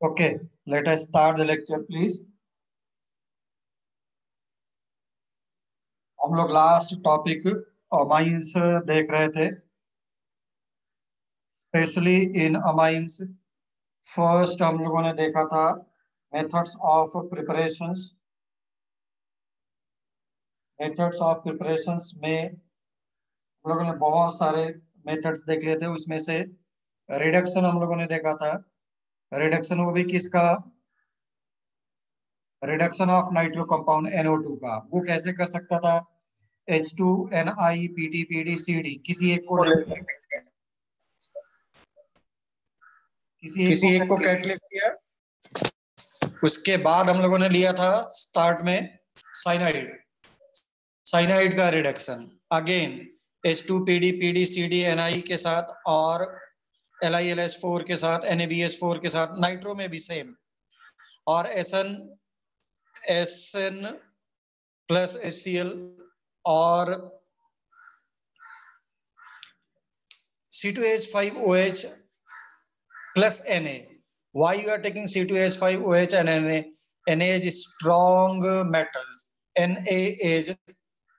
Okay, let us start the lecture, please. हम लोग last topic amines देख रहे थे, स्पेशली इन अमाइंस। फर्स्ट हम लोगों ने देखा था methods of preparations. Methods of preparations में हम लोगों ने बहुत सारे मेथड्स देख लिए थे, उसमें से रिडक्शन हम लोगों ने देखा था। रिडक्शन वो भी किसका? Reduction of nitro compound NO2 का। वो कैसे कर सकता था? H2NiPTPDCD किसी एक को किसी एक को कैटलिस्ट किया। उसके बाद हम लोगों ने लिया था स्टार्ट में साइनाइड। साइनाइड का रिडक्शन अगेन H2PDPDCD Ni के साथ और LiLH4 के साथ, NaBH4 के साथ, नाइट्रो में भी सेम, और SN प्लस HCl और C2H5OH plus Na. Why you are taking C2H5OH and Na? Na is strong metal. Na is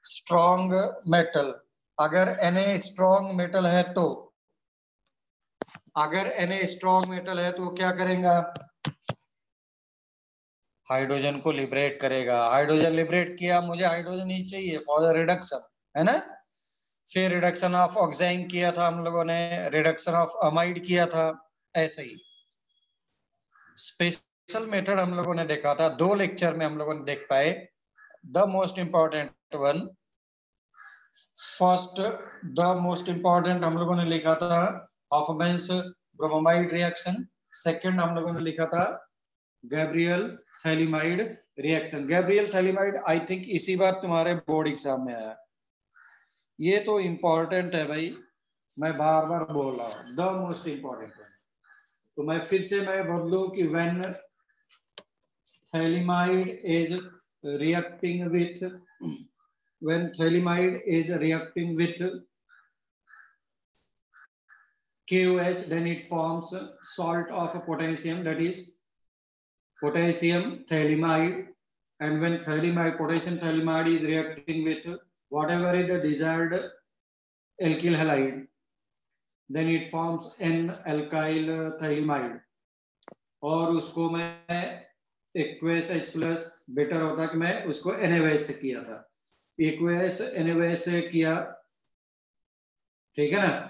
strong metal. अगर Na strong metal है तो क्या करेगा? हाइड्रोजन को लिबरेट करेगा। हाइड्रोजन लिबरेट किया, मुझे हाइड्रोजन ही चाहिए फॉर द रिडक्शन, है ना। फिर रिडक्शन ऑफ ऑक्साइन किया था हम लोगों ने, रिडक्शन ऑफ अमाइड किया था, ऐसे ही। स्पेशल मेथड हम लोगों ने देखा था, 2 लेक्चर में हम लोगों ने देख पाए। The most important one, first the most important हम लोगों ने लिखा था हॉफमैन्स ब्रोमोमाइड रिएक्शन। सेकंड हम लोगों ने लिखा था Gabriel phthalimide reaction. Gabriel phthalimide I think इसी बार तुम्हारे बोर्ड एग्जाम में आया। ये तो इंपॉर्टेंट है भाई, मैं बार बार बोल रहा हूँ, द मोस्ट इंपॉर्टेंट है। तो मैं फिर से बोल दूं कि when thalidomide is reacting with KOH, then it forms salt of potassium, that is potassium thalimide. And when potassium thalimide is reacting with whatever is the desired alkyl halide, then it forms N-alkyl thalimide. और उसको मैं aqueous H plus better होता कि मैं उसको NaOH से किया था, एक्वेस NaOH से किया, ठीक है ना।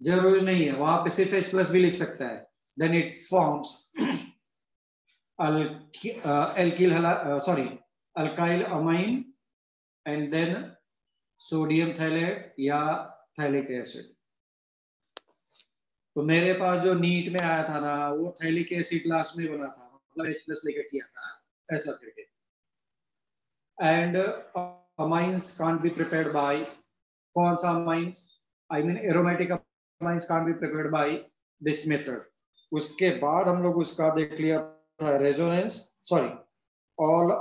जरूरी नहीं है, वहां पे सिर्फ H प्लस भी लिख सकता है। Then it forms alkyl amine and then sodium phthalate या थैलिक एसिड। तो मेरे पास जो नीट में आया था ना, वो थैलिक एसिड लास्ट में बना था, मतलब H प्लस लेकर किया था, ऐसा करके। And amines can't be prepared by, कौन सा amines? I mean aromatic amines can't be prepared by this method. उसके बाद हम लोग उसका देख लिया था रेजोनेंस, सॉरी ऑल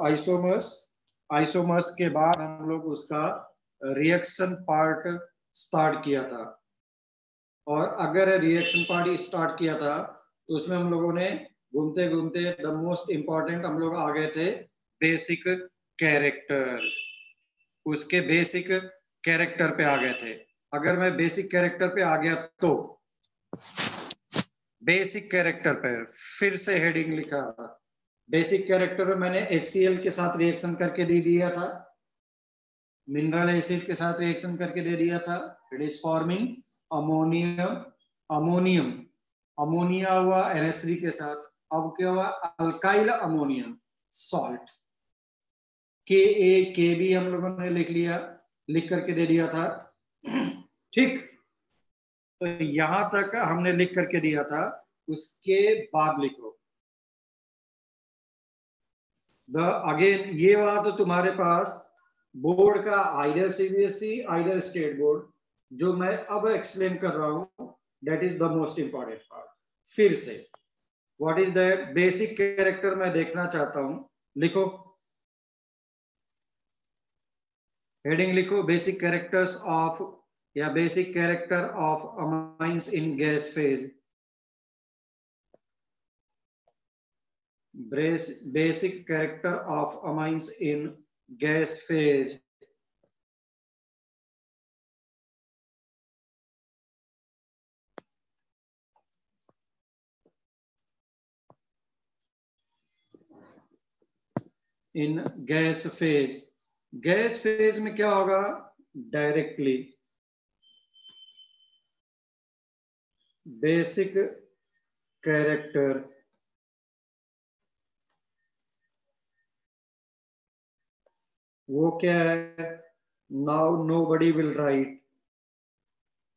आइसोमर्स के बाद हम लोग उसका रिएक्शन पार्ट स्टार्ट किया था। और अगर रिएक्शन पार्ट स्टार्ट किया था तो उसमें हम लोगों ने घूमते घूमते द मोस्ट इंपॉर्टेंट हम लोग आ गए थे बेसिक कैरेक्टर। उसके बेसिक कैरेक्टर पे आ गए थे। अगर मैं बेसिक कैरेक्टर पे आ गया तो बेसिक कैरेक्टर पे फिर से हेडिंग लिखा था। बेसिक कैरेक्टर में मैंने HCl के साथ रिएक्शन करके दे दिया था, मिनरल एसिड के साथ रिएक्शन करके दे दिया था। इट इज फॉर्मिंग अमोनिया हुआ NH3 के साथ। अब क्या हुआ? अल्काइल अमोनियम सॉल्ट, Ka हम लोगों ने लिख करके दे दिया था, ठीक। तो यहां तक हमने लिख करके दिया था। उसके बाद लिखो अगेन, ये वाला तो तुम्हारे पास बोर्ड का either CBSE either state board, जो मैं अब एक्सप्लेन कर रहा हूं, that is the most important part. फिर से what is that basic character मैं देखना चाहता हूं। लिखो, हेडिंग लिखो, बेसिक कैरेक्टर्स ऑफ या basic character of amines in gas phase. basic character of amines in gas phase. In gas phase में क्या होगा? डायरेक्टली बेसिक कैरेक्टर वो क्या है? नाउ नोबडी विल राइट,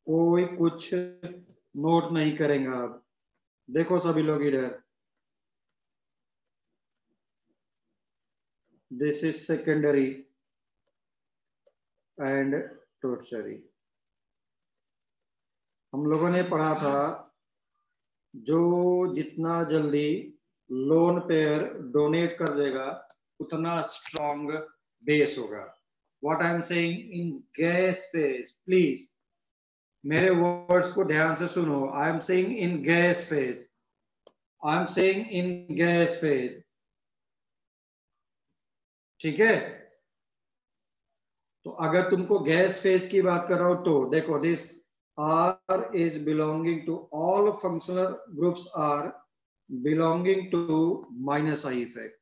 कोई कुछ नोट नहीं करेगा। अब देखो सभी लोग इधर, this is secondary and tertiary. हम लोगों ने पढ़ा था जो जितना जल्दी लोन पेयर डोनेट कर देगा उतना स्ट्रॉन्ग बेस होगा। What I am saying, in gas phase, please मेरे वर्ड्स को ध्यान से सुनो। I am saying in gas phase, I am saying in gas phase, ठीक है? तो अगर तुमको गैस फेज की बात कर रहा हूं तो देखो, this R is belonging to all functional groups are belonging to minus I effect,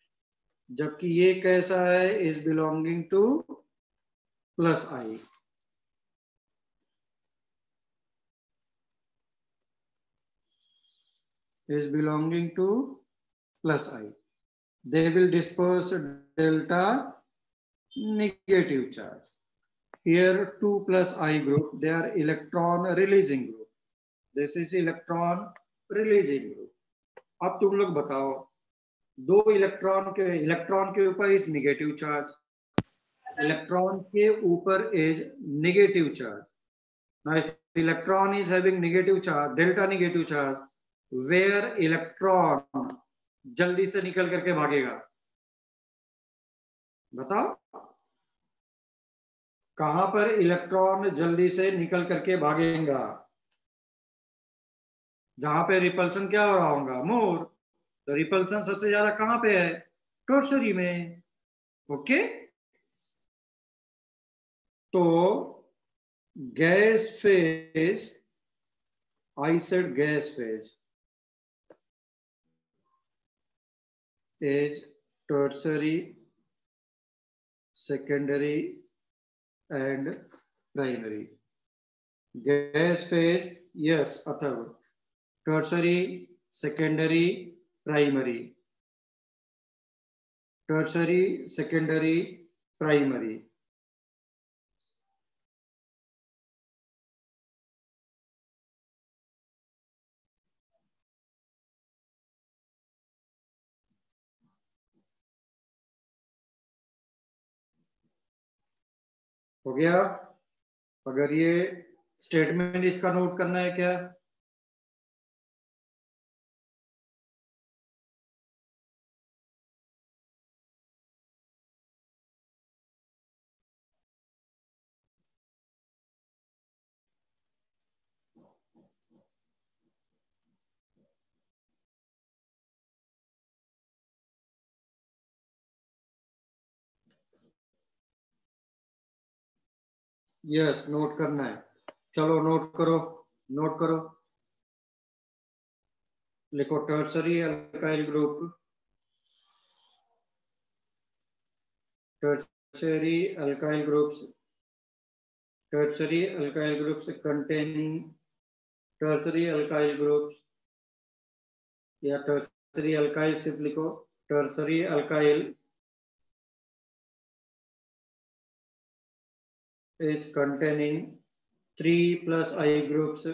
जबकि ये कैसा है? is belonging to plus I। is belonging to plus I। They will disperse delta negative charge. Here 2 plus I group, they are electron releasing group. This is electron releasing group. अब तुम लोग बताओ, दो electron के ऊपर is negative charge, electron के ऊपर is negative charge. Now if electron is having negative charge, delta negative charge, where electron जल्दी से निकल करके भागेगा? बताओ कहां पर इलेक्ट्रॉन जल्दी से निकल करके भागेगा? जहां पे रिपल्सन क्या हो रहा होगा? मोर। तो रिपल्सन सबसे ज्यादा कहां पे है? टर्शियरी में। ओके, तो gas phase, I said gas phase is tertiary, secondary and primary. Gas phase, yes Athav, tertiary, secondary, primary, tertiary, secondary, primary। हो गया? अगर ये स्टेटमेंट इसका नोट करना है क्या? यस, नोट करना है। चलो नोट करो, नोट करो, लिखो tertiary alkyl group, tertiary alkyl groups, tertiary alkyl groups containing tertiary alkyl groups, या tertiary alkyl सिर्फ लिखो, tertiary alkyl is containing 3 plus I groups,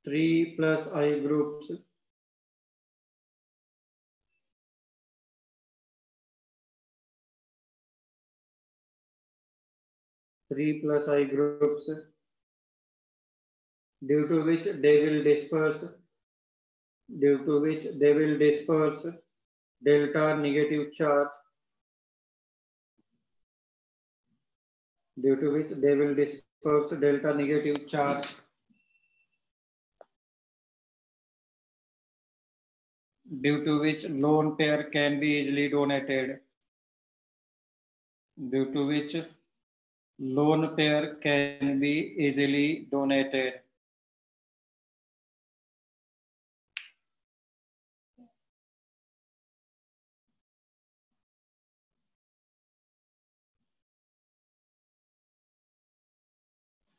3 plus I groups, due to which they will disperse, delta negative charge, due to which they will disperse delta negative charge due to which lone pair can be easily donated, due to which lone pair can be easily donated.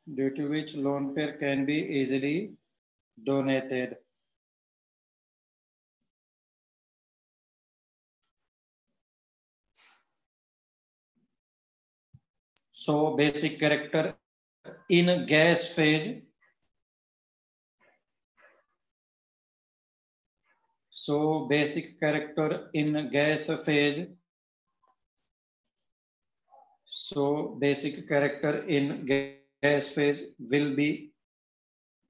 Due to which lone pair can be easily donated. So basic character in gas phase. So basic character in gas phase. So basic character in gas phase will be,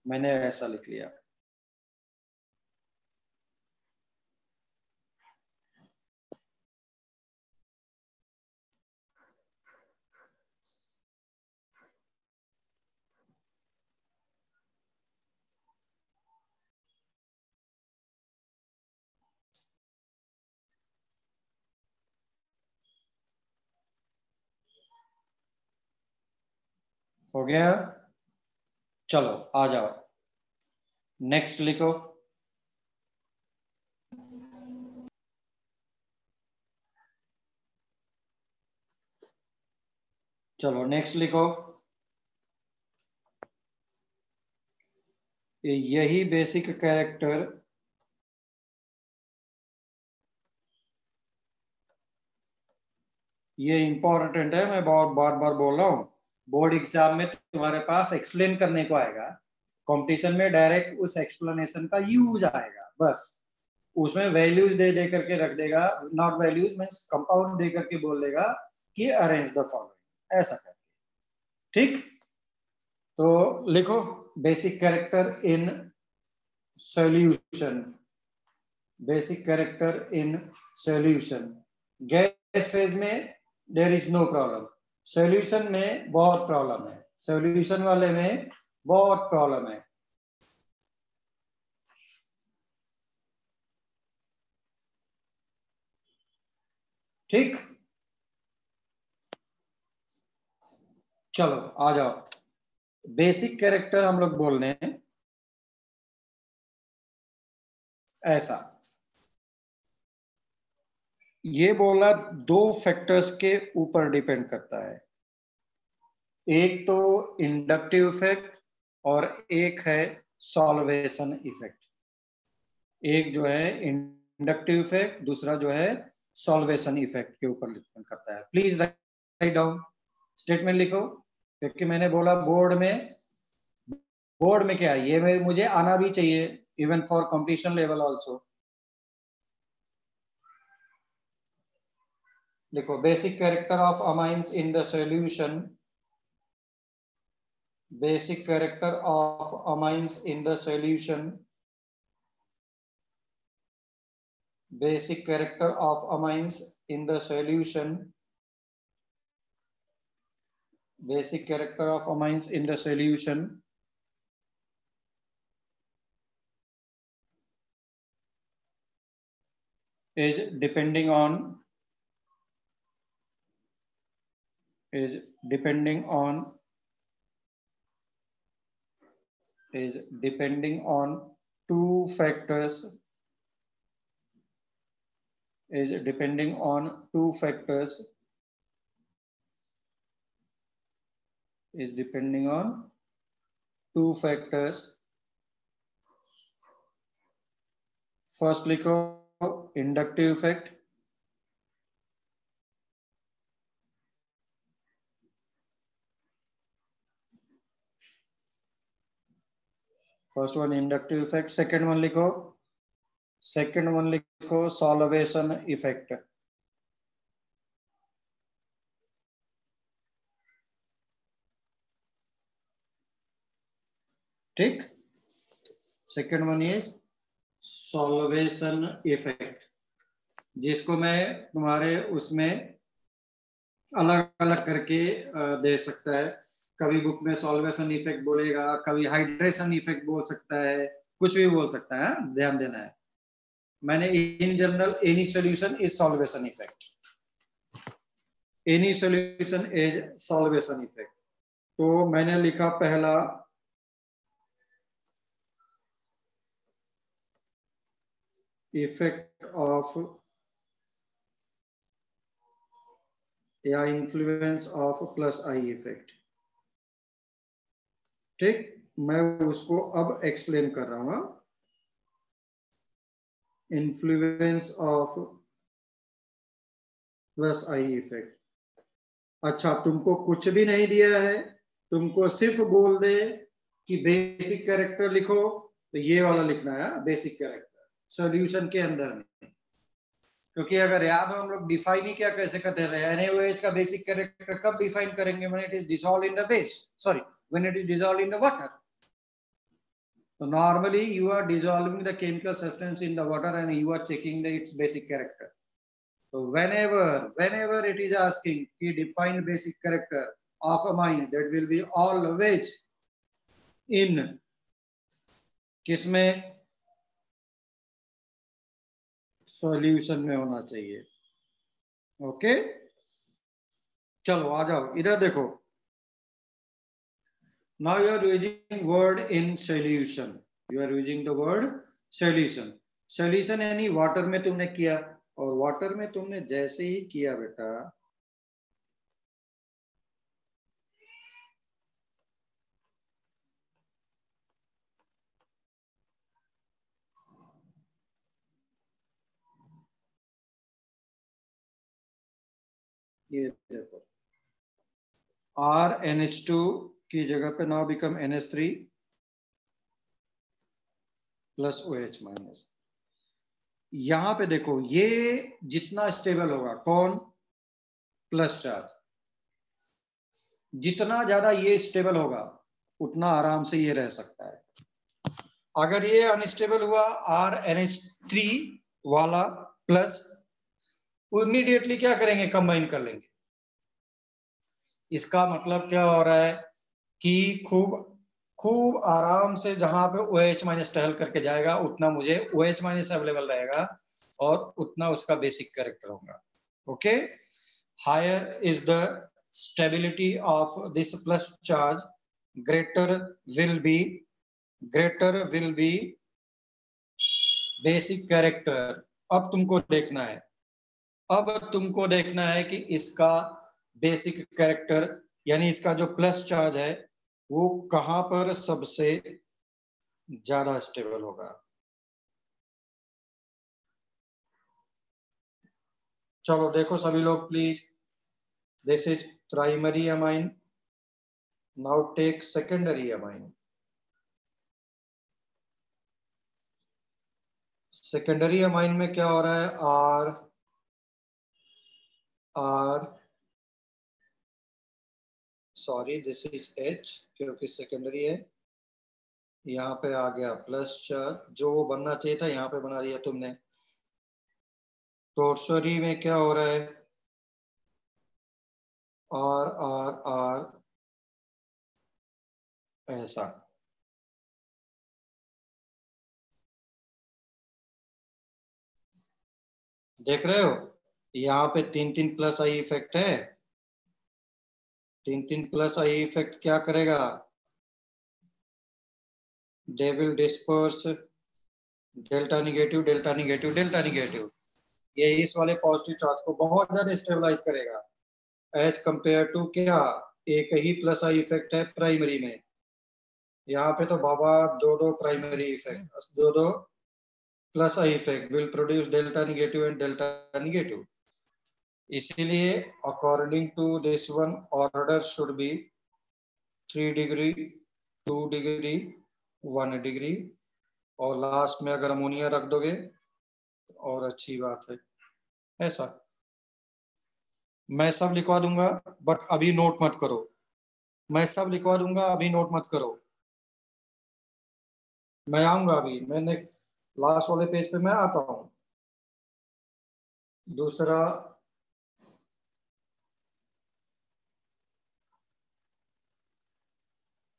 मैंने ऐसा लिख लिया. हो गया? चलो आ जाओ, next लिखो. चलो नेक्स्ट लिखो. यही बेसिक कैरेक्टर ये इंपॉर्टेंट है, मैं बहुत बार बार बोल रहा हूँ. बोर्ड एग्जाम में तुम्हारे पास एक्सप्लेन करने को आएगा, कंपटीशन में डायरेक्ट उस एक्सप्लेनेशन का यूज आएगा. बस उसमें वैल्यूज दे दे करके रख देगा, नॉट वैल्यूज मींस कंपाउंड दे करके बोल देगा कि अरेंज द फॉलोइंग, ऐसा करके. ठीक, तो लिखो basic character in solution. Basic character in solution. Gas phase में there is no problem, solution में बहुत प्रॉब्लम है, सॉल्यूशन वाले में बहुत प्रॉब्लम है. ठीक, चलो आ जाओ. बेसिक कैरेक्टर हम लोग बोल रहे हैं ऐसा. ये बोला दो फैक्टर्स के ऊपर डिपेंड करता है, एक तो इंडक्टिव इफेक्ट और एक है सॉल्वेशन इफेक्ट. एक जो है इंडक्टिव इफेक्ट, दूसरा जो है सॉल्वेशन इफेक्ट के ऊपर डिपेंड करता है. प्लीज राइट डाउन, स्टेटमेंट लिखो, क्योंकि मैंने बोला बोर्ड में क्या है, ये मुझे आना भी चाहिए even for competition level also. लिखो basic character of amines in the solution. Basic character of amines in the solution. Basic character of amines in the solution. Basic character of amines in the solution is depending on two factors. Is depending on two factors. Is depending on two factors. First लिखो inductive effect. First one inductive effect. Second one लिखो solvation effect. ठीक, second one is solvation effect, जिसको मैं तुम्हारे उसमें अलग अलग करके दे सकता है. कभी बुक में सॉल्वेशन इफेक्ट बोलेगा, कभी हाइड्रेशन इफेक्ट बोल सकता है, कुछ भी बोल सकता है, ध्यान देना है. मैंने in general any solution is solvation effect, any solution is solvation effect. तो मैंने लिखा पहला इफेक्ट ऑफ या influence of plus I effect. ठीक, मैं उसको अब एक्सप्लेन कर रहा हूं। Influence of plus I effect. अच्छा, तुमको कुछ भी नहीं दिया है, तुमको सिर्फ बोल दे कि बेसिक कैरेक्टर लिखो, तो ये वाला लिखना है, बेसिक कैरेक्टर सॉल्यूशन के अंदर में। क्योंकि अगर याद हो हम लोग डिफाइन ही क्या कैसे करते थे, NaOH का बेसिक कैरेक्टर कब डिफाइन करेंगे? When it is dissolve in the base, sorry when it is dissolve in the water. So normally you are dissolving the chemical substance in the water and you are checking its basic character. So whenever it is asking ki define basic character of amine, that will be always in किसमें? Solution में होना चाहिए। Okay, चलो आ जाओ इधर देखो। Now you are using word in solution. You are using the word solution. Solution यानी water में तुमने किया, और वाटर में तुमने जैसे ही किया बेटा, ये देखो RNH2 की जगह पे now become NH3 plus OH minus. यहां पे देखो ये जितना स्टेबल होगा, कौन? Plus charge. जितना ज्यादा ये स्टेबल होगा उतना आराम से ये रह सकता है। अगर ये अनस्टेबल हुआ RNH3 वाला प्लस, इमीडिएटली क्या करेंगे? कंबाइन कर लेंगे। इसका मतलब क्या हो रहा है कि खूब खूब आराम से जहां पे OH माइनस टहल करके जाएगा उतना मुझे OH माइनस अवेलेबल रहेगा और उतना उसका बेसिक कैरेक्टर होगा। Okay, higher is the stability of this plus charge, greater will be basic character. अब तुमको देखना है कि इसका बेसिक कैरेक्टर यानी इसका जो प्लस चार्ज है वो कहां पर सबसे ज्यादा स्टेबल होगा। चलो देखो सभी लोग please, this is primary amine, now take secondary amine. Secondary amine में क्या हो रहा है? सॉरी दिस इज H, क्योंकि सेकेंडरी है। यहाँ पे आ गया प्लस चार्ज, जो बनना चाहिए था यहाँ पे बना दिया तुमने। टोर्सरी में क्या हो रहा है? R ऐसा। देख रहे हो यहाँ पे 3 प्लस आई इफेक्ट है। 3 प्लस आई इफेक्ट क्या करेगा? They will disperse delta negative delta negative delta negative. ये इस वाले पॉजिटिव चार्ज को बहुत ज्यादा स्टेबलाइज करेगा एज कंपेयर टू क्या? एक ही प्लस आई इफेक्ट है प्राइमरी में। यहाँ पे तो बाबा दो प्राइमरी इफेक्ट, दो plus I effect will produce delta negative and delta negative. इसीलिए according to this one order should be 3 degree, 2 degree, 1 degree, और लास्ट में अगर अमोनिया रख दोगे और अच्छी बात है। ऐसा मैं सब लिखवा दूंगा, बट अभी नोट मत करो। मैं सब लिखवा दूंगा, अभी नोट मत करो। मैं आऊंगा अभी, मैंने लास्ट वाले पेज पे मैं आता हूं। दूसरा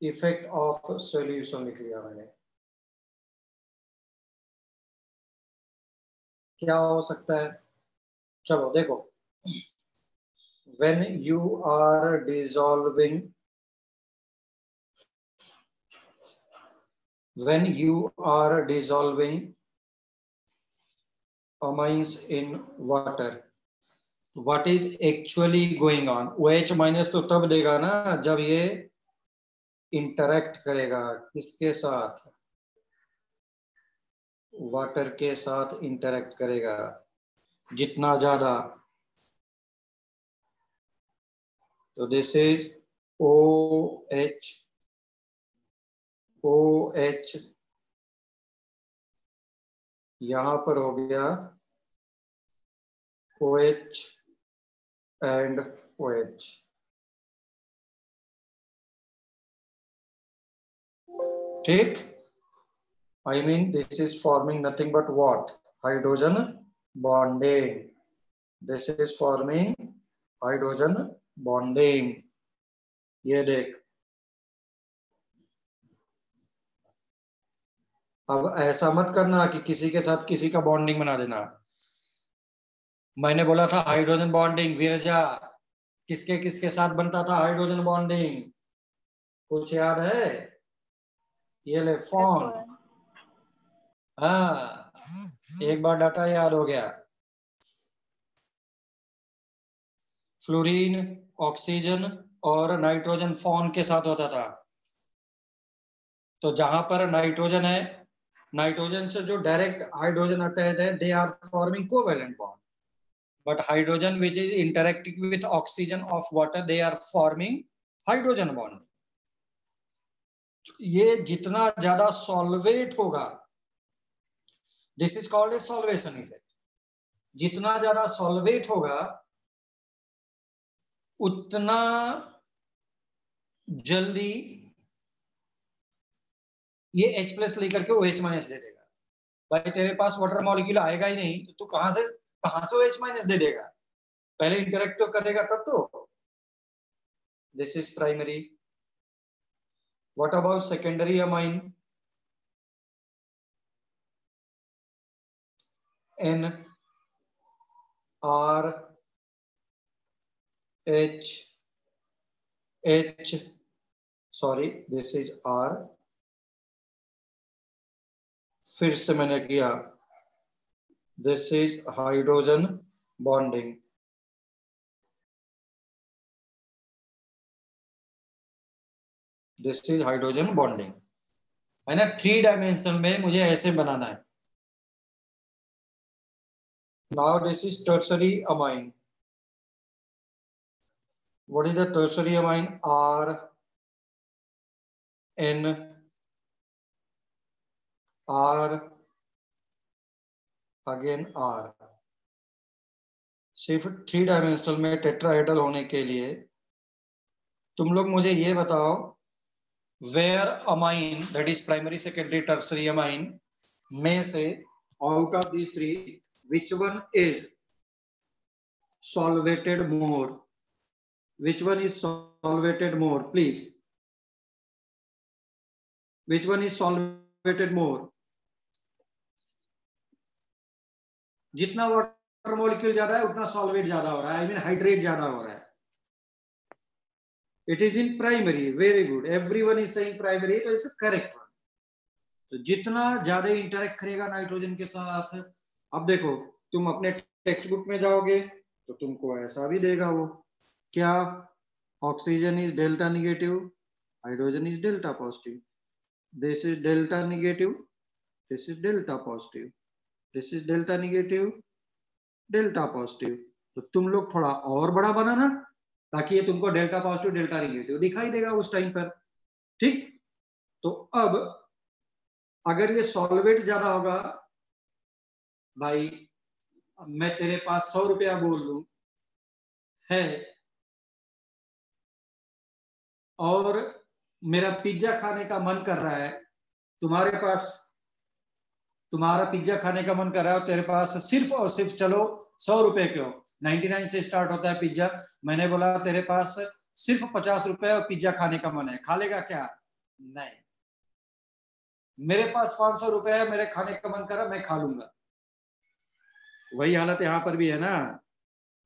इफेक्ट ऑफ सॉल्यूशन लिख लिया मैंने। क्या हो सकता है? चलो देखो, when you are dissolving amines in water, what is actually going on? OH minus तो तब देगा ना जब ये इंटरेक्ट करेगा किसके साथ? वाटर के साथ इंटरेक्ट करेगा। जितना ज्यादा, तो दिस इज OH, यहां पर हो गया OH एंड OH। ठीक, I mean this is forming nothing but what? Hydrogen bonding. This is forming hydrogen bonding. ये देख, अब ऐसा मत करना कि किसी के साथ किसी का बॉन्डिंग बना देना। मैंने बोला था हाइड्रोजन बॉन्डिंग, विरजा किसके किसके साथ बनता था हाइड्रोजन बॉन्डिंग? कुछ याद है? ये ले फोन। हाँ, एक बार डाटा याद हो गया। फ्लोरीन, ऑक्सीजन और नाइट्रोजन फोन के साथ होता था। तो जहां पर नाइट्रोजन है, नाइट्रोजन से जो डायरेक्ट हाइड्रोजन अटैच है, they are forming covalent bond, but hydrogen which is interacting with oxygen of water, they are forming hydrogen bond. ये जितना ज्यादा सॉल्वेट होगा, this is called a solvation effect, जितना ज्यादा सॉल्वेट होगा उतना जल्दी ये H+ लेकर के OH- दे देगा। भाई तेरे पास वाटर मॉलिक्यूल आएगा ही नहीं तो तू कहां से OH- दे देगा? पहले इंटरेक्ट तो करेगा तब तो। This is primary. What about secondary amine? N R H H, sorry this is R, फिर से मैंने किया, this is hydrogen bonding. This is hydrogen bonding, है ना? 3 डायमेंशन में मुझे ऐसे बनाना है। Now this is tertiary amine. What is the tertiary amine? R N R again R। सिर्फ 3 डायमेंशनल में टेट्राहेड्रल होने के लिए तुम लोग मुझे ये बताओ, where amine that is primary secondary tertiary amine में से out of these 3 which one is solvated more? Which one is solvated more, please? Which one is solvated more? जितना वाटर मॉलिक्यूल ज्यादा है उतना सॉल्वेट ज्यादा हो रहा है, आई मीन हाइड्रेट ज्यादा हो रहा है। It is in primary, very good, everyone is saying primary, तो इट्स करेक्ट वन। तो जितना ज्यादा इंटरेक्ट करेगा नाइट्रोजन के साथ, अब देखो तुम अपने टेक्स्ट बुक में जाओगे तो तुमको ऐसा भी देगा वो, क्या? Oxygen is delta negative, hydrogen is delta positive, this is delta negative, this is delta positive, this is delta negative, delta positive. तो तुम लोग थोड़ा और बड़ा बनाना ताकि ये तुमको डेल्टा पॉजिटिव डेल्टा निगेटिव दिखाई देगा उस टाइम पर। ठीक, तो अब अगर ये सॉल्वेट ज्यादा होगा, भाई मैं तेरे पास 100 रुपया बोल लूं है और मेरा पिज्जा खाने का मन कर रहा है, तुम्हारे पास तुम्हारा पिज्जा खाने का मन कर रहा है और तेरे पास सिर्फ और सिर्फ चलो 100 रुपए क्यों, 99 से स्टार्ट होता है पिज्जा, मैंने बोला तेरे पास सिर्फ 50 रुपए और पिज्जा खाने का मन है, खा लेगा क्या? नहीं। मेरे पास 500 रुपए है, मेरे खाने का मन कर रहा, मैं खा लूंगा। वही हालत यहाँ पर भी है ना।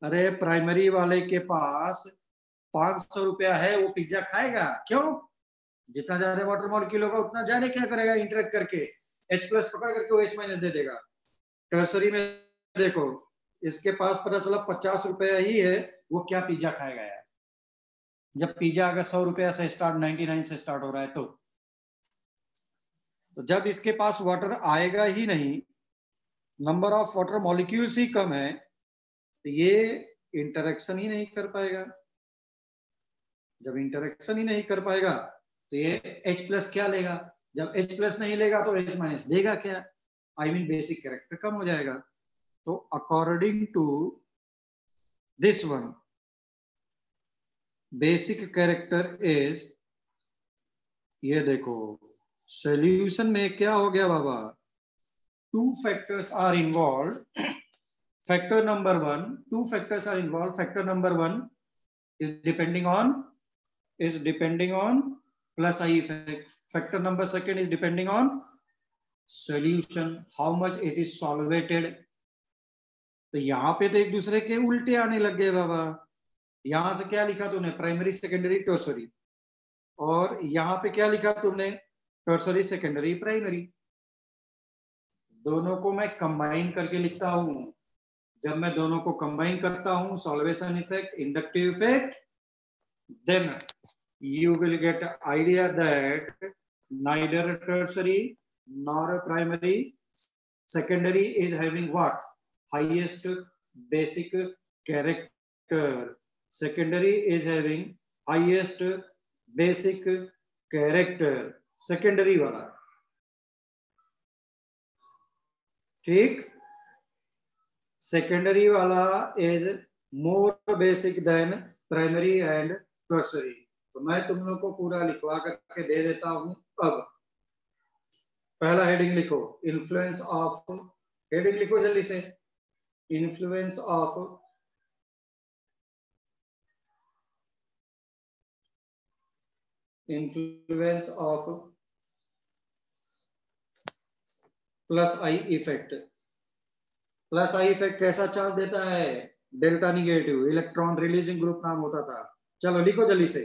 अरे प्राइमरी वाले के पास 500 रुपया है, वो पिज्जा खाएगा क्यों? जितना ज्यादा वाटर मॉलिक्यूल होगा उतना ज्यादा क्या करेगा, इंटरेक्ट करके H+ पकड़ करके वो H- दे देगा। टर्सरी में देखो, इसके पास पता चला 50 रुपया ही है, वो क्या पिज्जा खाएगा यार? जब पिज्जा अगर 100 रुपया से स्टार्ट, 99 से स्टार्ट हो रहा है, तो जब इसके पास वाटर आएगा ही नहीं, नंबर ऑफ वाटर मॉलिक्यूल्स ही कम है, तो ये इंटरेक्शन ही नहीं कर पाएगा। जब इंटरेक्शन ही नहीं कर पाएगा तो ये H+ क्या लेगा? जब H+ नहीं लेगा तो H- देगा क्या? आई मीन बेसिक कैरेक्टर कम हो जाएगा। तो according to this one, basic character is, ये देखो सॉल्यूशन में क्या हो गया बाबा, 2 factors are involved. Factor number 1, 2 factors are involved. Factor number 1 is depending on plus I effect. Factor number 2 is depending on solution, how much it is solvated. तो यहाँ पे तो एक दूसरे के उल्टे आने लग गए बाबा। यहाँ से क्या लिखा तुमने, प्राइमरी सेकेंडरी टर्सरी, और यहाँ पे क्या लिखा तुमने, टर्सरी सेकेंडरी प्राइमरी। दोनों को मैं कंबाइन करके लिखता हूं। जब मैं दोनों को कंबाइन करता हूं, solvation effect, inductive effect, then you will get idea that neither tertiary nor primary, secondary is having what, highest basic character. Secondary is having highest basic character, secondary वाला, ठीक। secondary वाला is more basic than primary and tertiary। तो मैं तुम लोग को पूरा लिखवा करके दे देता हूं। अब पहला हेडिंग लिखो, इन्फ्लुएंस ऑफ, हेडिंग लिखो जल्दी से, influence of plus I effect. Plus I effect कैसा चार्ज देता है? Delta negative, electron releasing group नाम होता था। चलो लिखो जल्दी से,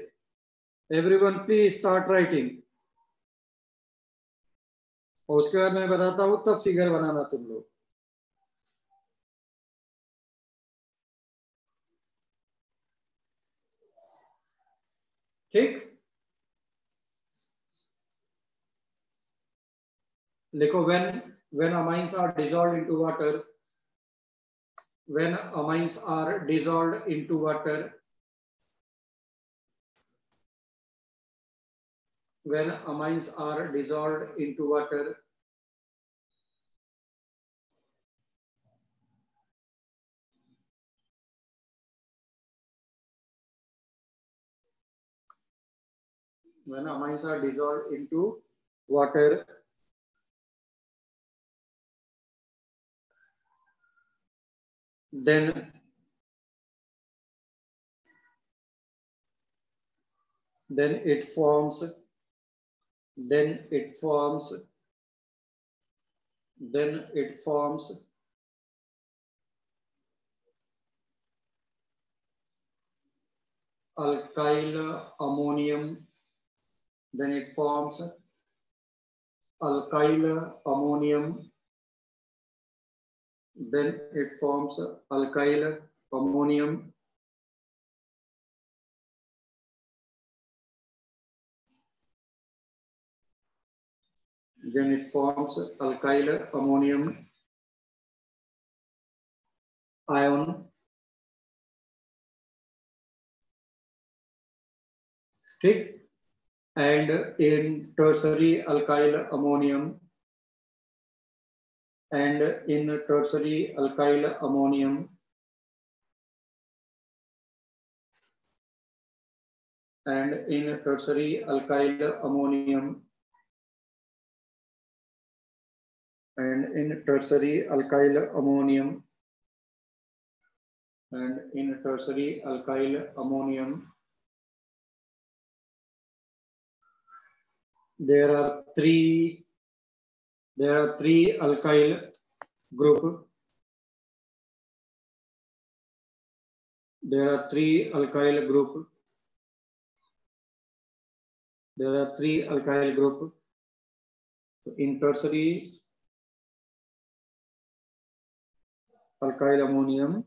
एवरीवन प्लीज स्टार्ट राइटिंग, और उसके बाद मैं बताता हूं, तब फिगर बनाना तुम लोग। ठीक, लिखो, when amines are dissolved into water, when amines are dissolved into water, when amines are dissolved into water, when amines are dissolved into water, then it forms alkyl ammonium, then it forms alkyl ammonium, then it forms alkyl ammonium, then it forms alkyl ammonium ion, ठीक। and in tertiary alkyl ammonium, and in tertiary alkyl ammonium, and in tertiary alkyl ammonium, and in tertiary alkyl ammonium, and in tertiary alkyl ammonium, there are three alkyl group, there are three alkyl group. There are three alkyl group. In tertiary alkyl ammonium,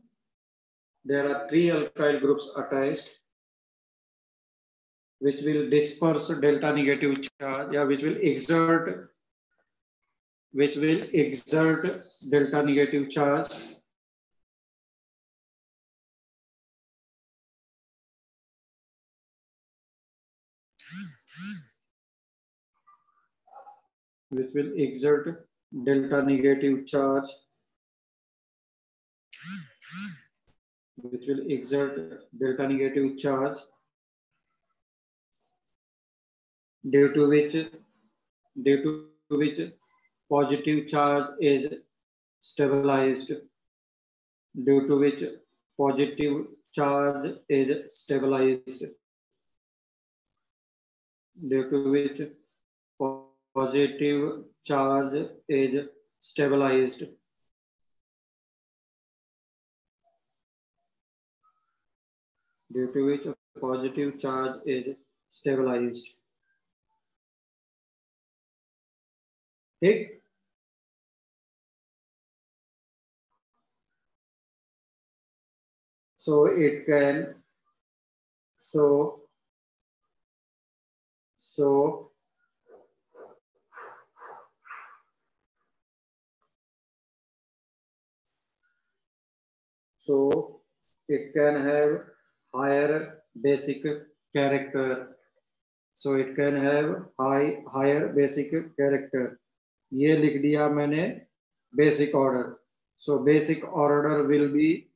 there are three alkyl groups attached, which will disperse delta negative charge, yeah, which will exert delta negative charge which will exert delta negative charge which will exert delta negative charge due to which positive charge is stabilized, due to which positive charge is stabilized, due to which positive charge is stabilized. Due to which positive charge is stabilized. ठीक? So it can so it can have higher basic character. So it can have higher basic character. ये लिख दिया मैंने basic order. So basic order will be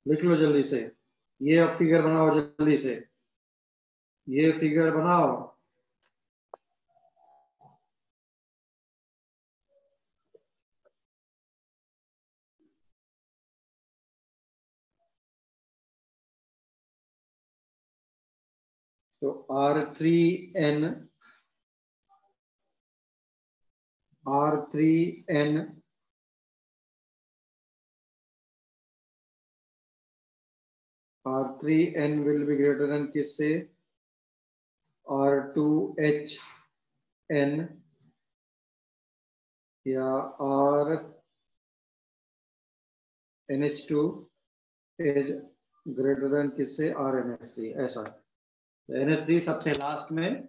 लिख लो जल्दी से, ये अब फिगर बनाओ जल्दी से, ये फिगर बनाओ। तो R3N will be greater than किससे? R2HN या RNH2 is greater than किससे? RNH3, ऐसा। NH3 सबसे लास्ट में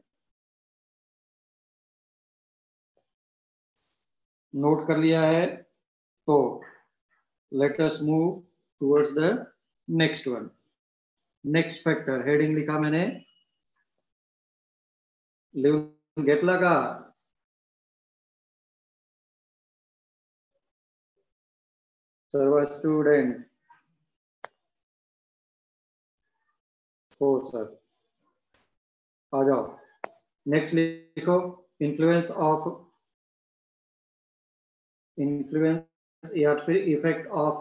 नोट कर लिया है, तो let us move towards the next one. Next factor, heading लिखा मैंने, लिहून घेतला का? सर्व स्टूडेंट? हो सर, आ जाओ। नेक्स्ट लिखो, इन्फ्लुएंस या फिर इफेक्ट ऑफ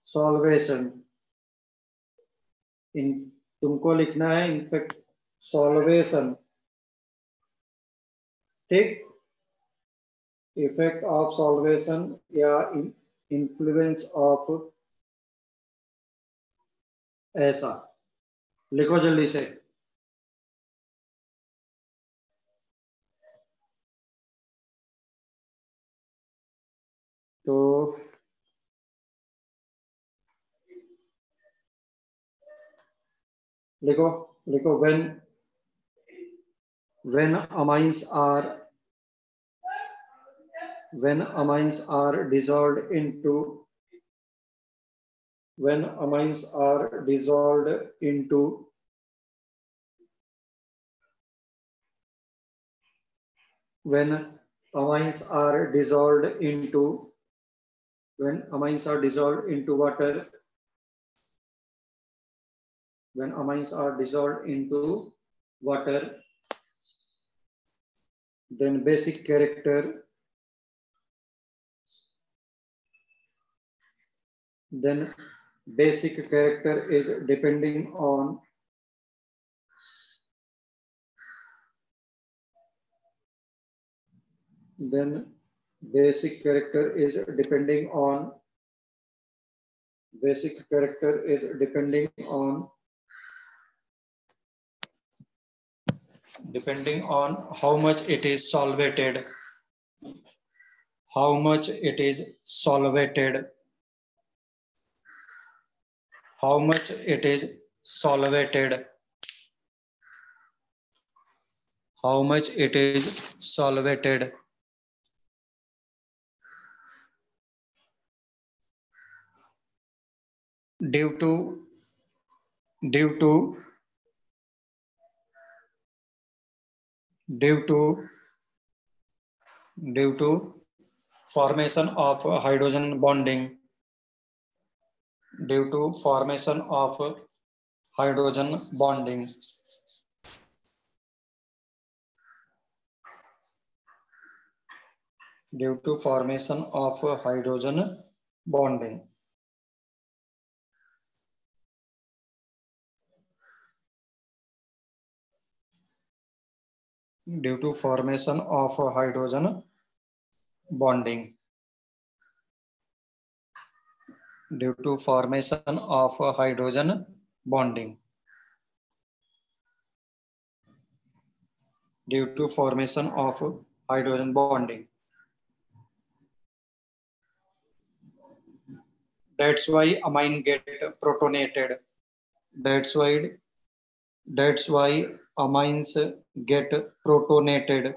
सॉल्वेशन। तुमको लिखना है इनफेक्ट सॉल्वेशन, ठीक? इफेक्ट ऑफ सॉल्वेशन या इन्फ्लुएंस ऑफ, ऐसा लिखो जल्दी से। तो लिखो when amines are dissolved into water, when amines are dissolved into water, then basic character basic character is depending on then basic character is depending on basic character is depending on how much it is solvated, how much it is solvated, how much it is solvated, how much it is solvated. Due to due to due to due to formation of hydrogen bonding, due to formation of hydrogen bonding, due to formation of hydrogen bonding. Due to formation of hydrogen bonding. Due to formation of hydrogen bonding. Due to formation of hydrogen bonding. That's why amine get protonated. That's why amines get protonated.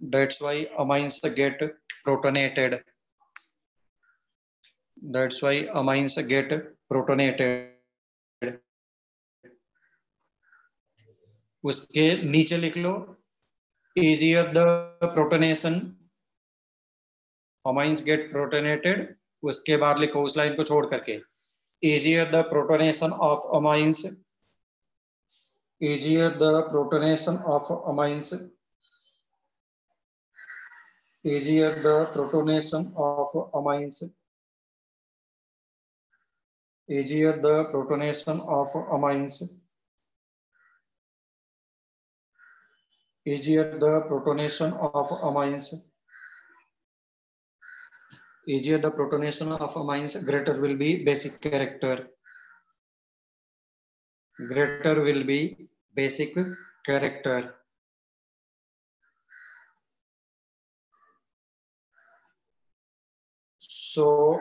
That's why amines get protonated. That's why amines get protonated. उसके नीचे लिख लो easier the protonation amines get protonated. उसके बाद लिखो उस line को छोड़ करके easier the protonation of amines, easier the protonation of amines, easier the protonation of amines, easier the protonation of amines, easier the protonation of amines, easier the protonation of amines, greater will be basic character. Greater will be basic character. So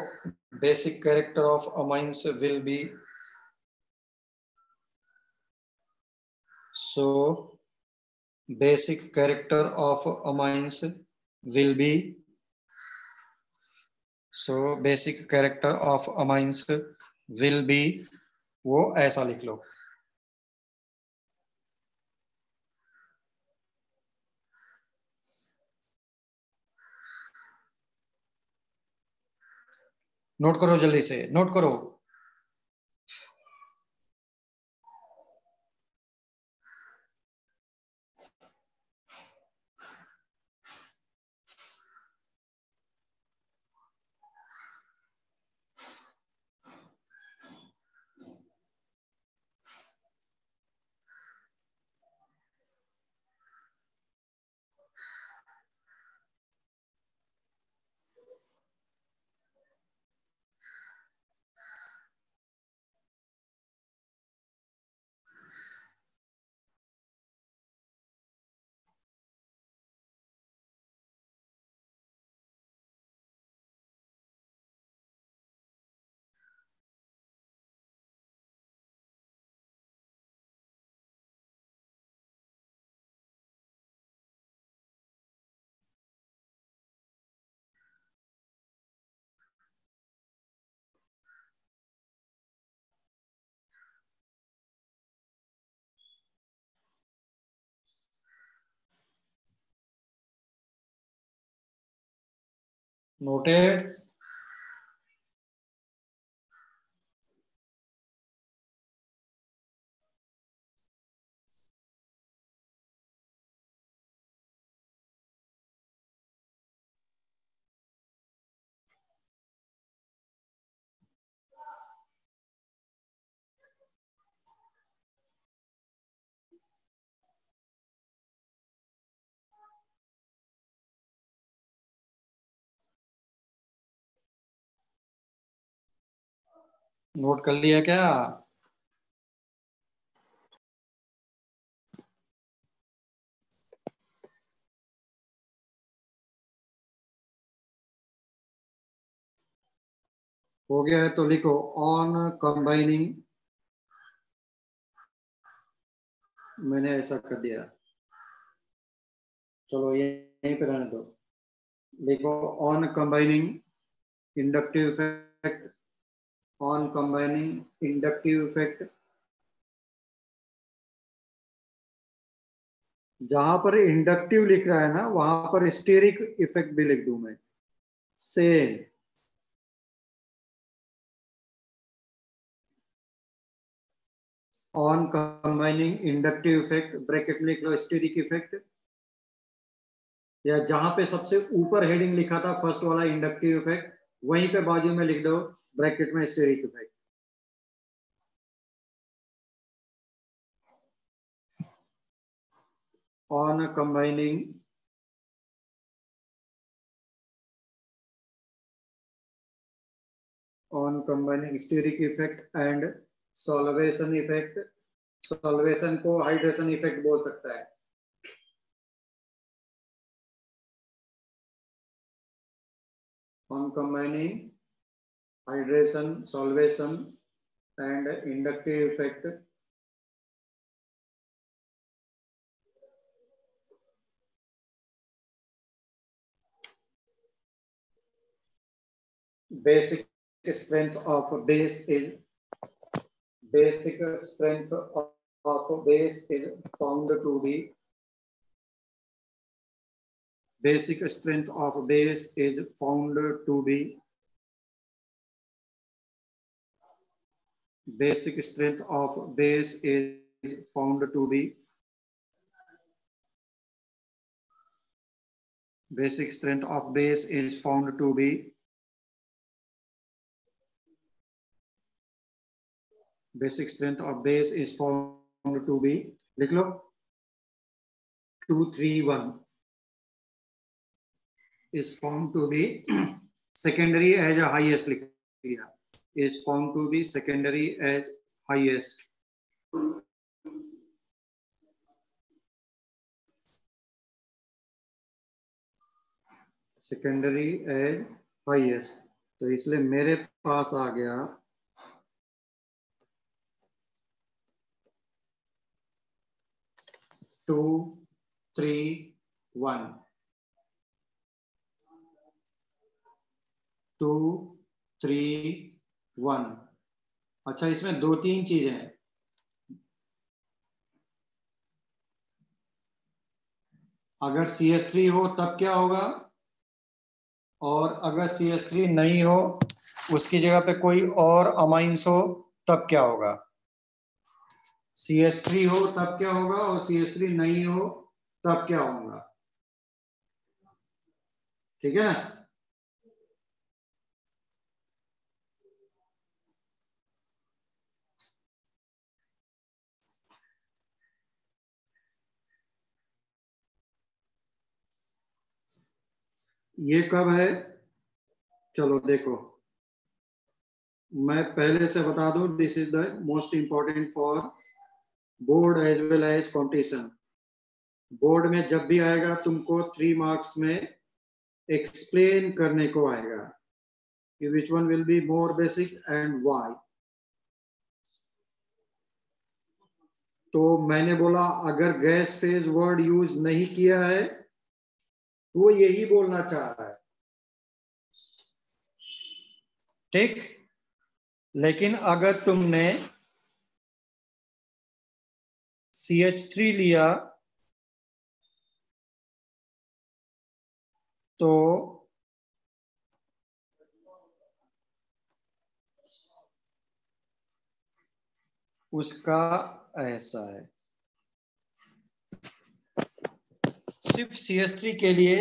basic character of amines will be, so basic character of amines will be, so basic character of amines will be, वो ऐसा लिख लो. Note करो जल्दी से, note करो. Noted. Note कर लिया क्या? हो गया है तो लिखो ऑन कंबाइनिंग, मैंने ऐसा कर दिया, चलो यहीं पे रहने दो। लिखो on combining inductive effect, on combining inductive effect. जहां पर इंडक्टिव लिख रहा है ना वहां पर स्टेरिक इफेक्ट भी लिख दूं मैं, same. On combining inductive effect bracket में लिख लो स्टेरिक इफेक्ट, या जहां पे सबसे ऊपर हेडिंग लिखा था फर्स्ट वाला इंडक्टिव इफेक्ट, वहीं पे बाजू में लिख दो ब्रैकेट में steric effect. On combining steric effect and solvation effect, solvation को हाइड्रेशन इफेक्ट बोल सकता है। On combining hydration, solvation and inductive effect, basic strength of base is basic strength of base is found to be basic strength of base is found to be basic strength of base is found to be basic strength of base is found to be basic strength of base is found to be, लिख लो 231 is found to be secondary as a highest, लिख दिया, is found to be secondary as highest। Secondary as highest, तो इसलिए मेरे पास आ गया 231 231। अच्छा इसमें दो तीन चीजें हैं, अगर CH3 हो तब क्या होगा, और अगर CH3 नहीं हो उसकी जगह पे कोई और अमाइंस हो तब क्या होगा। CH3 हो तब क्या होगा और CH3 नहीं हो तब क्या होगा, ठीक है ना। ये कब है, चलो देखो मैं पहले से बता दूं, this is the most important for board as well as competition. Board में जब भी आएगा तुमको 3 मार्क्स में एक्सप्लेन करने को आएगा कि which one will be more basic and why. तो मैंने बोला अगर गैस फेज वर्ड यूज नहीं किया है तो यही बोलना चाह रहा है, ठीक। लेकिन अगर तुमने CH3 लिया तो उसका ऐसा है, सिर्फ CH3 के लिए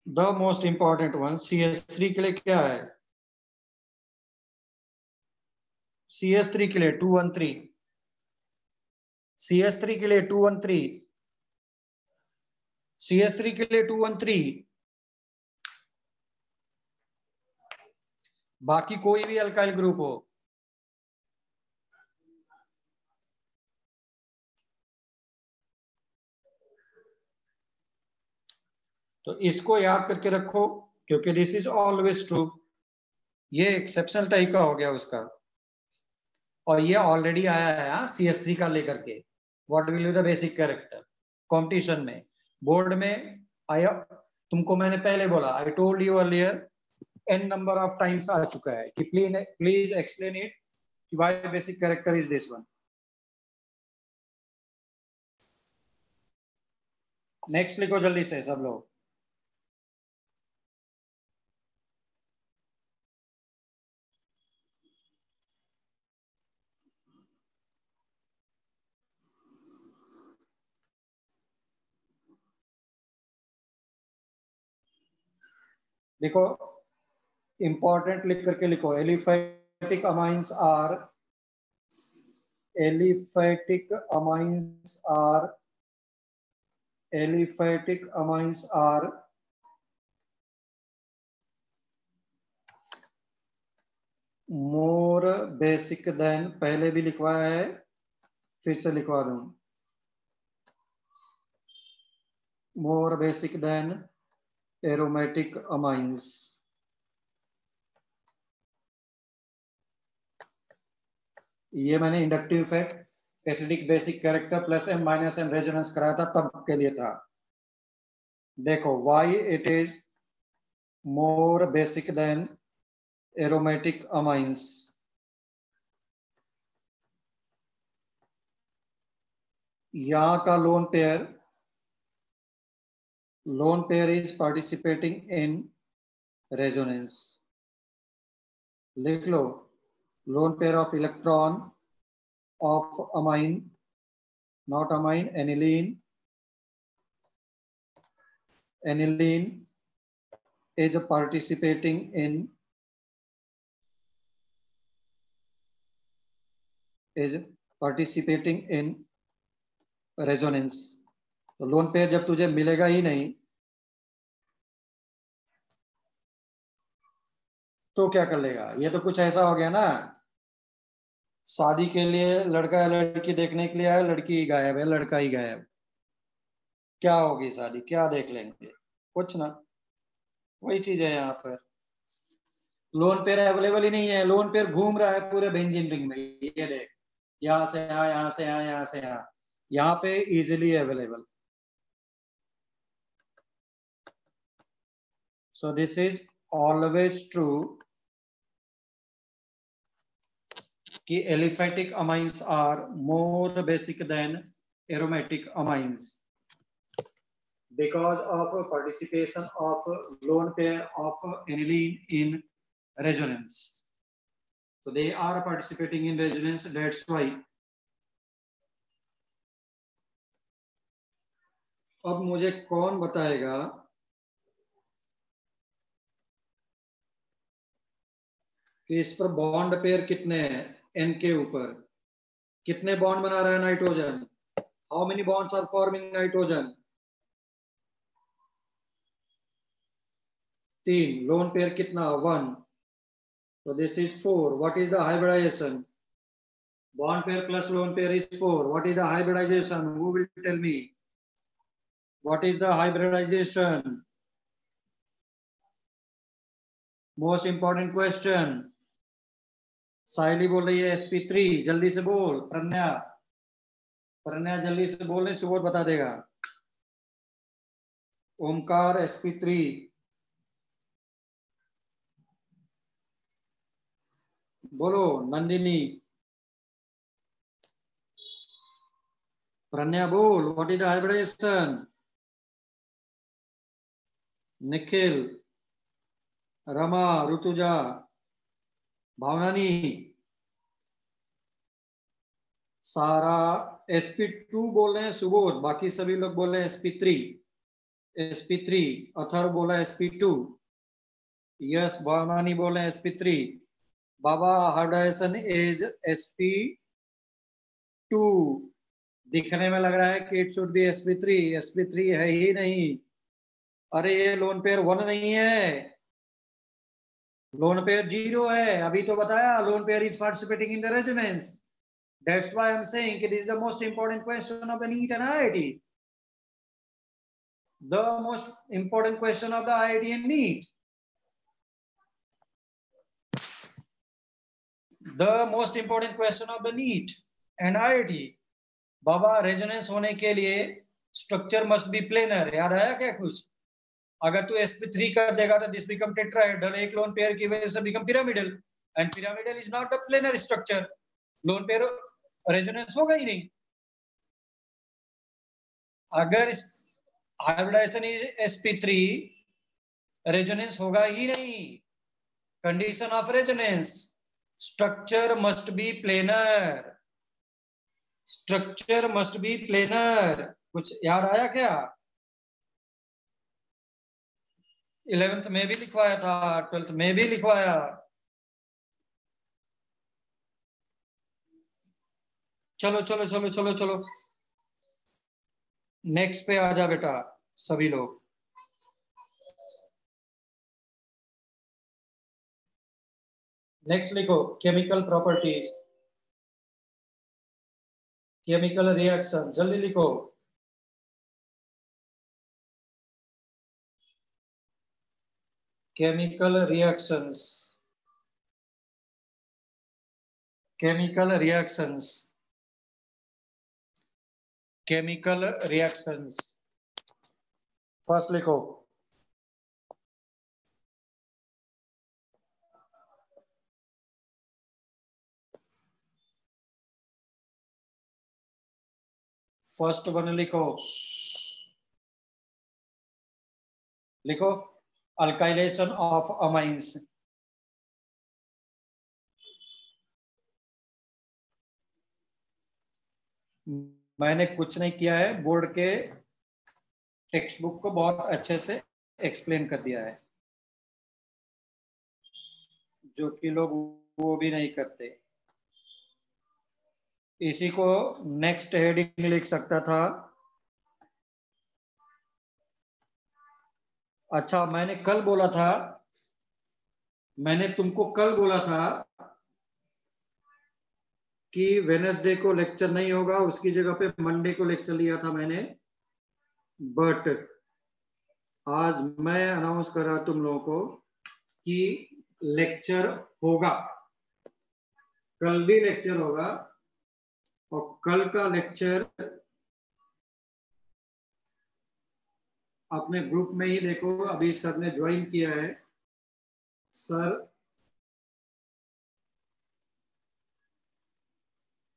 the most important one, CH3 के लिए क्या है, CH3 के लिए 213, CH3 के लिए 213, CH3 के लिए 213, बाकी कोई भी अल्काइल ग्रुप हो तो इसको याद करके रखो क्योंकि दिस इज ऑलवेज ट्रू। ये एक्सेप्शनल टाइप का हो गया उसका, और ये ऑलरेडी आया है CS3 का लेकर के, what will be the basic character. Competition में, बोर्ड में आया, तुमको मैंने पहले बोला, I told you earlier, n number of times आ चुका है कि please explain it, why basic character is this one. Next लिखो जल्दी से सब लोग। देखो इंपॉर्टेंट लिख करके लिखो, aliphatic amines are, aliphatic amines are, aliphatic amines are more basic than, पहले भी लिखवाया है फिर से लिखवा दूं, more basic than aromatic amines. ये मैंने inductive effect acidic basic character plus m minus m resonance कराया था, तब के लिए था। देखो why it is more basic than aromatic amines. यहां का lone pair is participating in resonance. लिख लो, lone pair of electron of amine, not amine, aniline is participating in resonance। तो लोन पेयर जब तुझे मिलेगा ही नहीं तो क्या कर लेगा? ये तो कुछ ऐसा हो गया ना, शादी के लिए लड़का या लड़की देखने के लिए आया, लड़की गायब है, लड़का ही गायब, क्या होगी शादी, क्या देख लेंगे? कुछ ना, वही चीज है यहाँ पर। लोन पेयर अवेलेबल ही नहीं है, लोन पेयर घूम रहा है पूरे बेंजीन रिंग में, ये देख, यहाँ से यहाँ, यहाँ से यहाँ, यहाँ से यहाँ, यहाँ पे easily available. So this is always true कि aliphatic amines are more basic than aromatic amines because of participation of lone pair of aniline in resonance. So they are participating in resonance, that's why। अब मुझे कौन बताएगा कि इस पर bond pair कितने हैं? n के ऊपर कितने बॉन्ड बना रहा है nitrogen? How many bonds are forming nitrogen? 3। Lone pair कितना? 1। So this is 4. What is the hybridization? Bond pair plus lone pair is 4. What is the hybridization? Who will tell me? What is the hybridization? Most important question. साइली बोल रही है sp3, जल्दी से बोल। प्रज्ञा जल्दी से बोलने, सुबोध बता देगा। ओमकार sp3, बोलो। नंदिनी, प्रज्ञा बोल, what is the hybridization? Nikhil, Rama, Rutuja, Bhavnani, Sara sp2 बोल रहे हैं सुबोध, बाकी सभी लोग बोल रहे हैं sp3। अथर्व बोला sp2, यस भावनानी बोल रहे हैं sp3। बाबा हाइब्रिडाइजेशन इज sp2। दिखने में लग रहा है कि इट शुड बी sp3 है ही नहीं। अरे ये लोन पेयर 1 नहीं है, लोन पेयर 0 है। अभी तो बताया loan pair is participating in the resonance. That's why I am saying it is the most important question of the neat and IIT. The most important question of the IIT and NEET. The most important question of the NEET and IIT. Baba resonance होने के लिए structure must be planar. याद आया क्या कुछ? अगर तू sp3 कर देगा तो दिस बिकम टेट्राहेड्रल. एक लोन पेयर की वजह से become pyramidal, and pyramidal is not the planar structure. Lone pair resonance होगा ही नहीं. अगर हाइब्रिडाइजेशन इज sp3, रेजोनेंस होगा ही नहीं. Condition of resonance, structure must be planar. Structure must be planar. कुछ याद आया क्या? 11th में भी लिखवाया था, 12th में भी लिखवाया. चलो चलो चलो चलो चलो, नेक्स्ट पे आ जा बेटा सभी लोग. नेक्स्ट लिखो केमिकल प्रॉपर्टीज, केमिकल रिएक्शन. जल्दी लिखो. Chemical reactions, chemical reactions, chemical reactions. First लिखो फर्स्ट वन. लिखो लिखो अल्काइलेशन ऑफ अमाइंस. मैंने कुछ नहीं किया है, बोर्ड के टेक्स्ट बुक को बहुत अच्छे से एक्सप्लेन कर दिया है, जो कि लोग वो भी नहीं करते. इसी को नेक्स्ट हेडिंग लिख सकता था. अच्छा, मैंने कल बोला था, मैंने तुमको कल बोला था कि वेडनेसडे को लेक्चर नहीं होगा, उसकी जगह पे मंडे को लेक्चर लिया था मैंने. बट आज मैं अनाउंस कर रहा तुम लोगों को कि लेक्चर होगा. कल भी लेक्चर होगा, और कल का लेक्चर अपने ग्रुप में ही देखो. अभी सर ने ज्वाइन किया है. सर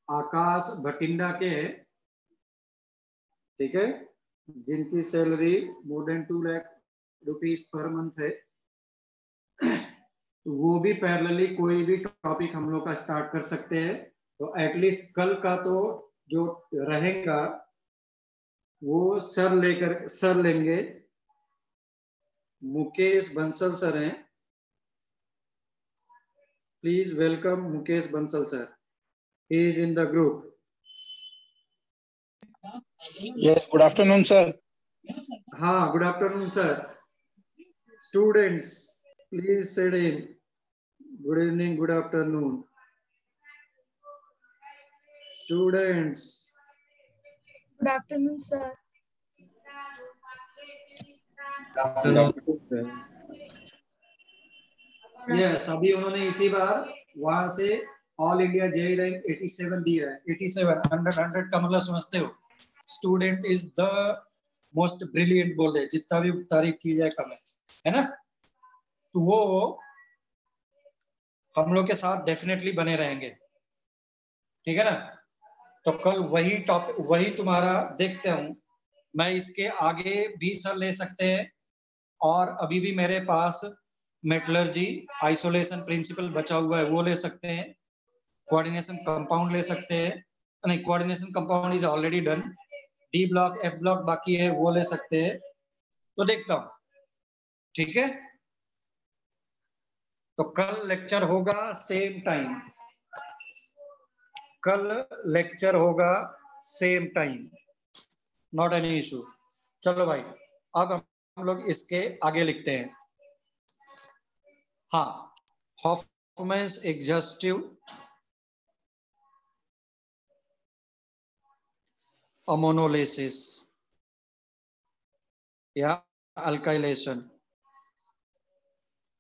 आकाश भटिंडा के, ठीक है, जिनकी salary more than 2 lakh rupees per month है. तो वो भी पैरेलली कोई भी टॉपिक हम लोग का स्टार्ट कर सकते हैं. तो एटलीस्ट कल का तो जो रहेगा वो सर लेंगे. मुकेश बंसल सर हैं. Please welcome Mukesh Bansal sir. He is in the group. Yes, good afternoon, sir. हाँ, good afternoon sir. Students please sit in. Good evening, good afternoon students. Good afternoon, sir. Good afternoon. Yes, अभी उन्होंने इसी बार वहां से all India JEE rank 87 दिया है. 87 100 का मतलब समझते हो. Student is the most brilliant बोल रहे, जितना भी तारीफ की जाए कम है ना. तो वो हम लोग के साथ डेफिनेटली बने रहेंगे, ठीक है ना. तो कल वही टॉपिक, वही तुम्हारा देखते हूं. मैं इसके आगे भी सर ले सकते हैं, और अभी भी मेरे पास मेटलर्जी आइसोलेशन प्रिंसिपल बचा हुआ है, वो ले सकते हैं. कोऑर्डिनेशन कंपाउंड ले सकते हैं. नहीं, coordination compound is already done. D block, F block बाकी है, वो ले सकते हैं. तो देखता हूं, ठीक है. तो कल लेक्चर होगा सेम टाइम. कल लेक्चर होगा same time, not any issue. चलो भाई, अब हम लोग इसके आगे लिखते हैं. हाँ, हॉफमैन्स एग्जॉस्टिव अमोनोलिसिस. या अल्काइलेशन।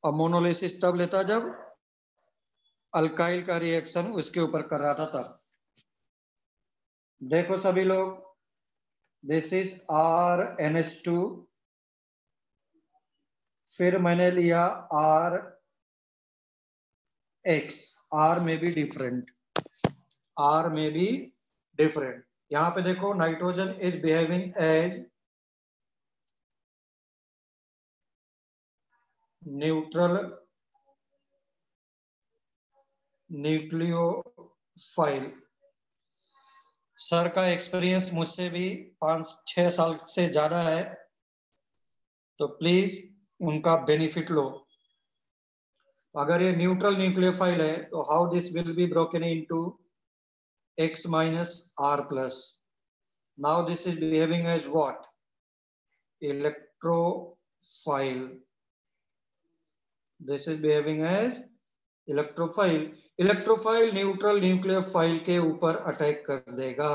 और मोनोलिसिस तब लेता जब अल्काइल का रिएक्शन उसके ऊपर कर रहा था तब। देखो सभी लोग, दिस इज RNH2, फिर मैंने लिया RX। R में भी डिफरेंट, R में भी डिफरेंट। यहां पे देखो nitrogen is behaving as neutral nucleophile. Sir का एक्सपीरियंस मुझसे भी 5-6 साल से ज्यादा है, तो प्लीज उनका बेनिफिट लो। अगर ये न्यूट्रल न्यूक्लियोफाइल है तो how this will be broken into X minus R plus. Now this is behaving as what? Electrophile. This is behaving as electrophile. Electrophile neutral nucleophile के ऊपर अटैक कर देगा,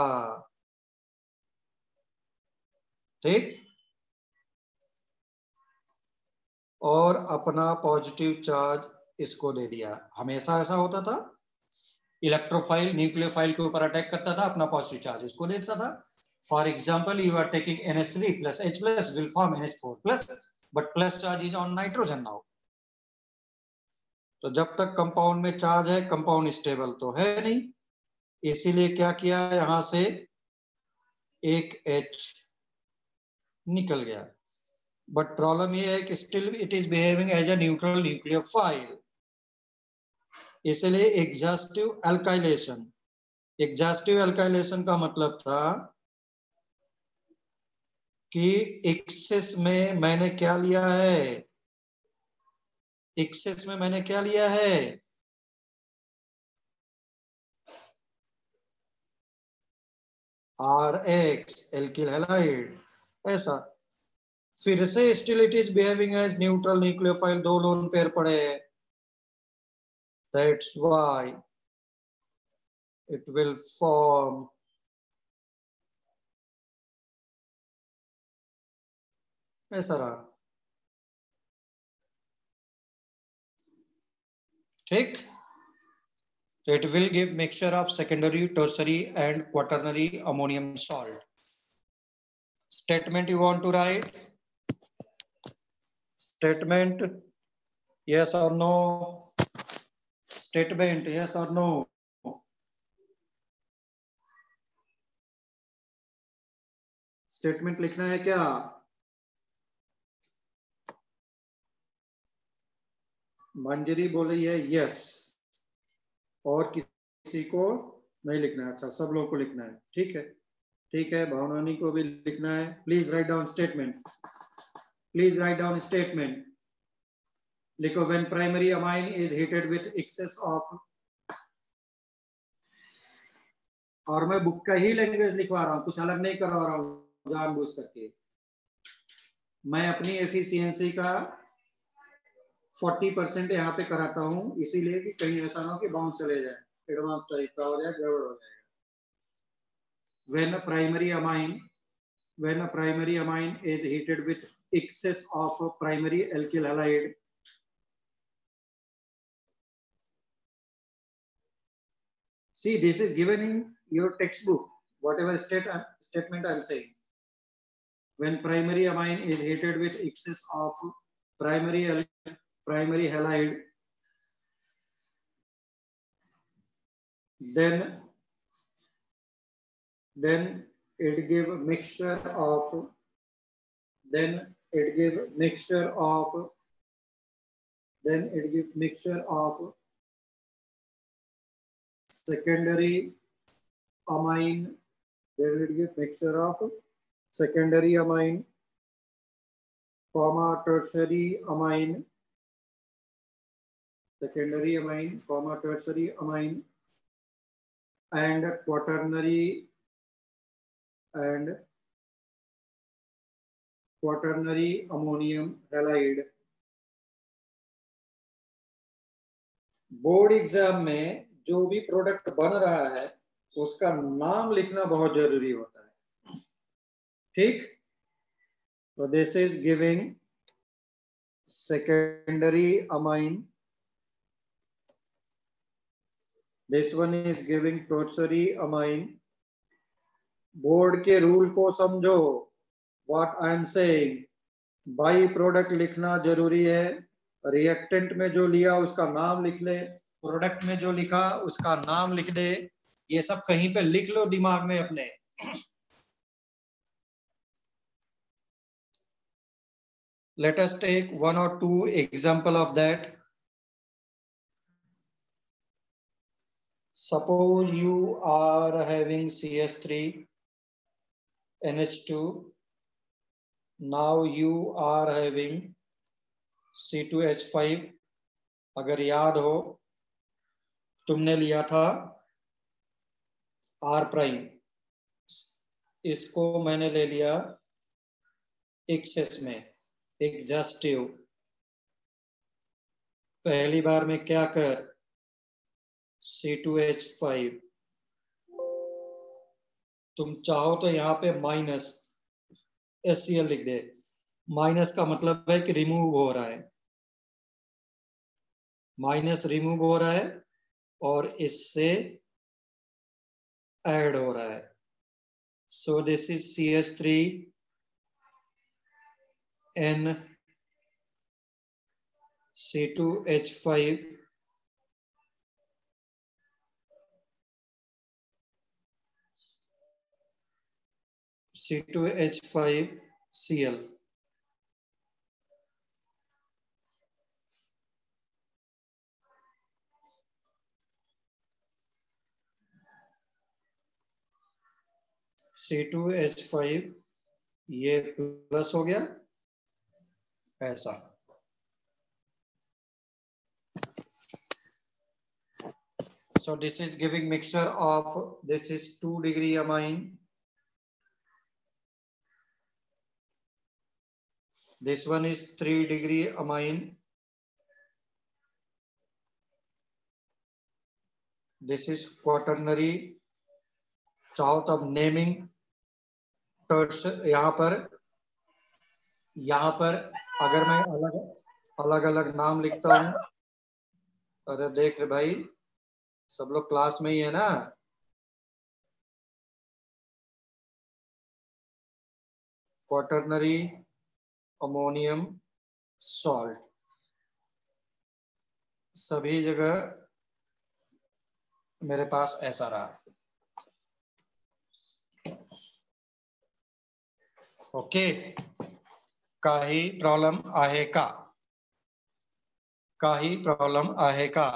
ठीक, और अपना पॉजिटिव चार्ज इसको दे दिया। हमेशा ऐसा होता था, इलेक्ट्रोफाइल न्यूक्लियोफाइल के ऊपर अटैक करता था, अपना पॉजिटिव चार्ज इसको देता था। For example, you are taking NH3 plus H plus will form NH4 plus, but plus charge is on nitrogen now. तो जब तक कंपाउंड में चार्ज है, कंपाउंड स्टेबल तो है नहीं, इसीलिए क्या किया, यहां से एक H निकल गया। बट प्रॉब्लम ये है कि still it is behaving as a neutral nucleophile, इसलिए एग्जॉस्टिव अल्काइलेशन। एग्जॉस्टिव अल्काइलेशन का मतलब था कि एक्सेस में मैंने क्या लिया है, एक्सेस में मैंने क्या लिया है, RX एल्किल हैलाइड, ऐसा। फिर से still it is behaving as neutral nucleophile, दो लोन पेयर पड़े हैं, that's why it will form ऐसा रहा, ठीक। It will give mixture of secondary, tertiary and quaternary ammonium salt. Statement you want to write? Statement, yes or no? Statement, yes or no? Statement लिखना है क्या? मंजरी बोल रही है यस, और किसी को नहीं लिखना है। अच्छा, सब लोग को लिखना है, ठीक है, ठीक है। भावनानी को भी लिखना है। Please write down statement, please write down statement. लिखो, when primary amine is heated with excess of, और मैं बुक का ही लैंग्वेज लिखवा रहा हूँ, कुछ अलग नहीं करवा रहा हूँ जानबूझ करके। मैं अपनी एफिशिएंसी का 40% यहाँ पे कराता हूँ, इसीलिए कि कहीं ऐसा ना हो कि बाउंस चले जाए, एडवांस टाइप का हो जाए, गड़बड़ हो जाएगा। When a primary amine is heated with excess of primary alkyl halide, see, this is given in your textbook, whatever statement I'm saying. When primary amine is heated with excess of primary halide, then it give mixture of secondary amine, then it give mixture of secondary amine, comma tertiary amine, secondary amine, comma tertiary amine, and quaternary ammonium halide. Board exam में जो भी product बन रहा है उसका नाम लिखना बहुत जरूरी होता है, ठीक। So this is giving secondary amine. This one is giving tertiary amine. Board के रूल को समझो. What I am saying, by product लिखना जरूरी है. रिएक्टेंट में जो लिया उसका नाम लिख ले, प्रोडक्ट में जो लिखा उसका नाम लिख दे. ये सब कहीं पे लिख लो दिमाग में अपने. Let us take one or two example of that. Suppose you are having CS3 NH2. Now you are having C2H5. अगर याद हो तुमने लिया था R प्राइम, इसको मैंने ले लिया एक्सेस में, एग्जॉस्टिव. पहली बार में क्या कर, C2H5. तुम चाहो तो यहाँ पे माइनस HCl लिख दे. माइनस का मतलब है कि रिमूव हो रहा है, माइनस रिमूव हो रहा है और इससे ऐड हो रहा है. So this is CH3N C2H5 C2H5Cl. C2H5 ये प्लस हो गया ऐसा. So this is giving mixture of, this is 2 degree amine, this one is 3 degree amine, this is quaternary. चाहो तब नेमिंग टर्स यहाँ पर अगर मैं अलग अलग नाम लिखता हूं. अरे देख रहे भाई, सब लोग क्लास में ही है ना. क्वाटरनरी अमोनियम सॉल्ट, सभी जगह मेरे पास ऐसा रहा. ओके, काही प्रॉब्लेम आहे का? काही प्रॉब्लेम आहे का?